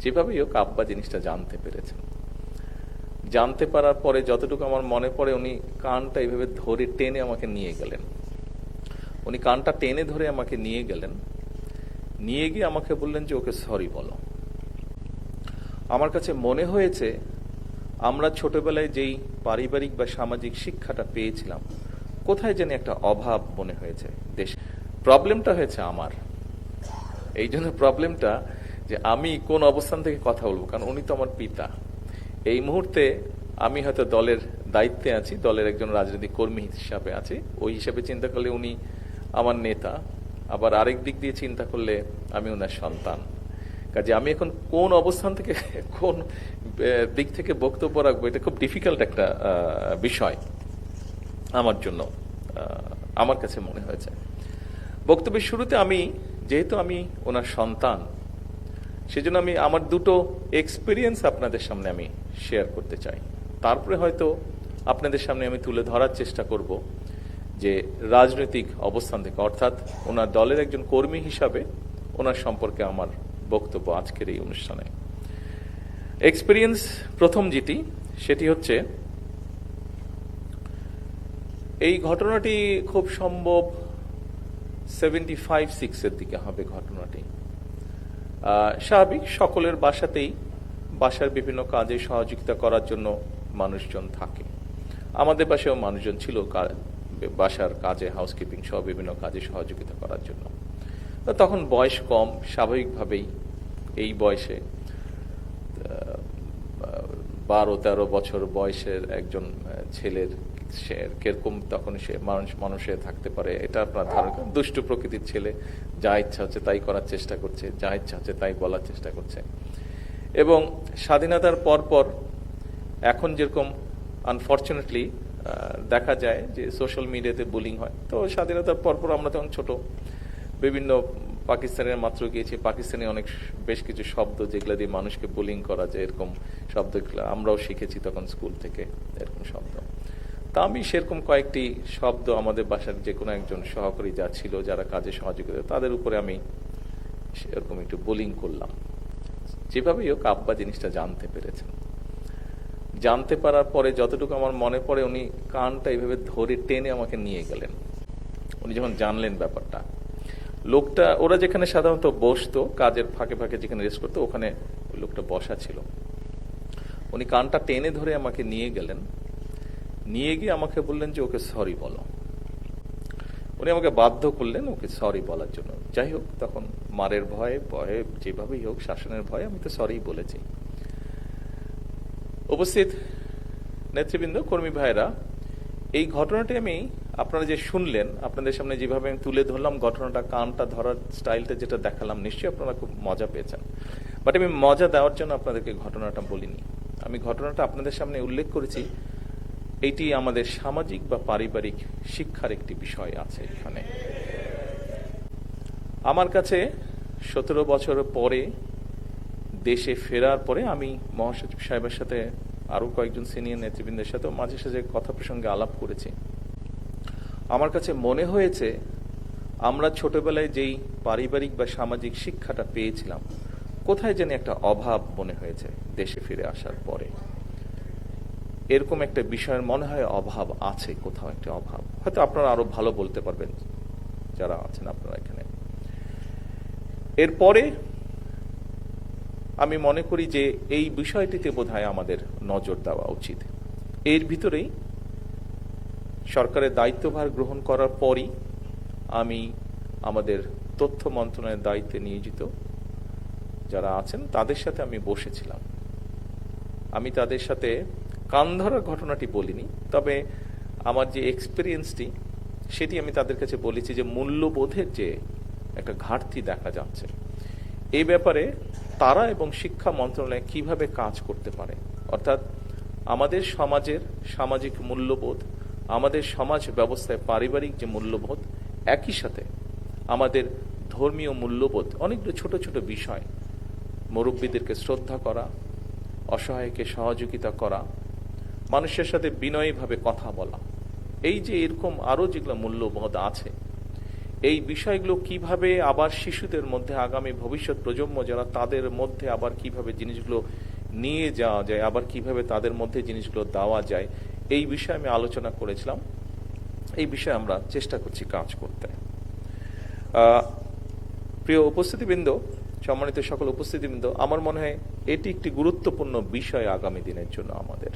যেভাবেই হোক আব্বা জিনিসটা জানতে পেরেছেন। জানতে পারার পরে যতটুকু আমার মনে পড়ে, উনি কানটা এইভাবে ধরে টেনে আমাকে নিয়ে গেলেন। উনি কানটা টেনে ধরে আমাকে নিয়ে গেলেন, নিয়ে গিয়ে আমাকে বললেন যে ওকে সরি বলো। আমার কাছে মনে হয়েছে আমরা ছোটবেলায় যেই পারিবারিক বা সামাজিক শিক্ষাটা পেয়েছিলাম, কোথায় যেন একটা অভাব মনে হয়েছে দেশ। প্রবলেমটা হয়েছে আমার, এই জন্য প্রবলেমটা যে আমি কোন অবস্থান থেকে কথা বলবো, কারণ উনি তো আমার পিতা। এই মুহূর্তে আমি হয়তো দলের দায়িত্বে আছি, দলের একজন রাজনৈতিক কর্মী হিসাবে আছি, ওই হিসাবে চিন্তা করলে উনি আমার নেতা, আবার আরেক দিক দিয়ে চিন্তা করলে আমি ওনার সন্তান। কাজে আমি এখন কোন অবস্থান থেকে কোন দিক থেকে বক্তব্য রাখবো, এটা খুব ডিফিকাল্ট একটা বিষয় আমার জন্য, আমার কাছে মনে হয়েছে। বক্তব্যের শুরুতে যেহেতু আমি ওনার সন্তান, সেজন্য আমি আমার দুটো এক্সপিরিয়েন্স আপনাদের সামনে আমি শেয়ার করতে চাই। তারপরে হয়তো আপনাদের সামনে আমি তুলে ধরার চেষ্টা করব যে রাজনৈতিক অবস্থান থেকে, অর্থাৎ ওনার দলের একজন কর্মী হিসাবে ওনার সম্পর্কে আমার বক্তব্য আজকের এই অনুষ্ঠানে। এক্সপিরিয়েন্স প্রথম যেটি, সেটি হচ্ছে এই ঘটনাটি খুব সম্ভব 75-76 দিকে হবে ঘটনাটি। স্বাভাবিক, সকলের বাসার বিভিন্ন কাজে সহযোগিতা করার জন্য মানুষজন থাকে। আমাদের বাসায়ও মানুষজন ছিল বাসার কাজে, হাউসকিপিং সহ বিভিন্ন কাজে সহযোগিতা করার জন্য। তখন বয়স কম, স্বাভাবিকভাবেই এই বয়সে 12-13 বছর বয়সের একজন ছেলের কিরকম তখন সে মানুষে থাকতে পারে, এটা আপনার ধারণা। দুষ্টু প্রকৃতির ছেলে, যা ইচ্ছা হচ্ছে তাই করার চেষ্টা করছে, যা ইচ্ছা হচ্ছে তাই বলার চেষ্টা করছে। এবং স্বাধীনতার পর এখন যেরকম আনফর্চুনেটলি দেখা যায় যে সোশ্যাল মিডিয়াতে বুলিং হয়, তো স্বাধীনতার পর আমরা তখন ছোট, বিভিন্ন পাকিস্তানের মাত্র গিয়েছি, পাকিস্তানি বেশ কিছু শব্দ যেগুলো দিয়ে মানুষকে বুলিং করা যায়, এরকম শব্দগুলো আমরাও শিখেছি তখন স্কুল থেকে, এরকম শব্দ। তা আমি সেরকম কয়েকটি শব্দ আমাদের বাসার যে কোনো একজন সহকারী যা ছিল, যারা কাজে সহযোগিতা, তাদের উপরে আমি সেরকম একটু বুলিং করলাম। যেভাবেই হোক আব্বা জিনিসটা জানতে পেরেছেন। জানতে পারার পরে যতটুকু আমার মনে পড়ে, উনি কানটা এইভাবে ধরে টেনে আমাকে নিয়ে গেলেন। উনি যখন জানলেন ব্যাপারটা, ওরা যেখানে সাধারণত বসতো, কাজের ফাঁকে ফাঁকে যেখানে রেস্ট করতো, ওখানে ওই লোকটা বসা ছিল। উনি কানটা টেনে ধরে আমাকে নিয়ে গেলেন, নিয়ে গিয়ে আমাকে বললেন যে ওকে সরি বলো। উনি আমাকে বাধ্য করলেন ওকে সরি বলার জন্য। যাই হোক, তখন মারের ভয়ে যেভাবেই হোক, শাসনের ভয়ে আমি তো সরি বলেছি। উপস্থিত নেতৃবৃন্দ, কর্মী ভাইরা, এই ঘটনাটি আপনারা যে শুনলেন, আপনাদের সামনে যেভাবে আমি তুলে ধরলাম ঘটনাটা, কানটা ধরার স্টাইলটা যেটা দেখালাম, নিশ্চয়ই আপনারা খুব মজা পেয়েছেন। বাট আমি মজা দেওয়ার জন্য আপনাদেরকে ঘটনাটা বলিনি। আমি ঘটনাটা আপনাদের সামনে উল্লেখ করেছি, এইটি আমাদের সামাজিক বা পারিবারিক শিক্ষার একটি বিষয় আছে এখানে। আমার কাছে 17 বছর পরে দেশে ফেরার পরে আমি মহাসচিব সাহেবের সাথে, আরো কয়েকজন সিনিয়র নেতৃবৃন্দের সাথে মাঝে সাঝে কথা প্রসঙ্গে আলাপ করেছি। আমার কাছে মনে হয়েছে আমরা ছোটবেলায় যেই পারিবারিক বা সামাজিক শিক্ষাটা পেয়েছিলাম, কোথায় যেন একটা অভাব মনে হয়েছে দেশে ফিরে আসার পরে। এরকম একটা বিষয়ের মনে হয় অভাব আছে, কোথাও একটা অভাব। হয়তো আপনারা আরো ভালো বলতে পারবেন যারা আছেন আপনারা এখানে। এরপরে আমি মনে করি যে এই বিষয়টিতে বোধহয় আমাদের নজর দেওয়া উচিত। এর ভিতরেই সরকারের দায়িত্বভার গ্রহণ করার পরই আমি আমাদের তথ্য মন্ত্রণালয়ের দায়িত্বে নিয়োজিত যারা আছেন তাদের সাথে আমি বসেছিলাম। আমি তাদের সাথে কান ধরার ঘটনাটি বলিনি, তবে আমার যে এক্সপিরিয়েন্সটি সেটি আমি তাদের কাছে বলেছি যে মূল্যবোধের যে একটা ঘাটতি দেখা যাচ্ছে, এই ব্যাপারে তারা এবং শিক্ষা মন্ত্রণালয় কিভাবে কাজ করতে পারে। অর্থাৎ আমাদের সমাজের সামাজিক মূল্যবোধ, আমাদের সমাজ ব্যবস্থায় পারিবারিক যে মূল্যবোধ, একই সাথে আমাদের ধর্মীয় মূল্যবোধ, অনেকগুলো ছোট ছোট বিষয়, মুরব্বীদেরকে শ্রদ্ধা করা, অসহায়কে সহযোগিতা করা, মানুষের সাথে বিনয়ীভাবে কথা বলা, এই যে এরকম আরো যেগুলো মূল্যবোধ আছে, এই বিষয়গুলো কিভাবে আবার শিশুদের মধ্যে, আগামী ভবিষ্যৎ প্রজন্ম যারা, তাদের মধ্যে আবার কিভাবে জিনিসগুলো নিয়ে যাওয়া যায়, আবার কিভাবে তাদের মধ্যে জিনিসগুলো দেওয়া যায়, এই বিষয়ে আমি আলোচনা করেছিলাম। এই বিষয়ে আমরা চেষ্টা করছি কাজ করতে। প্রিয় উপস্থিতিবৃন্দ, সম্মানিত সকল উপস্থিতিবৃন্দ, আমার মনে হয় এটি একটি গুরুত্বপূর্ণ বিষয় আগামী দিনের জন্য আমাদের।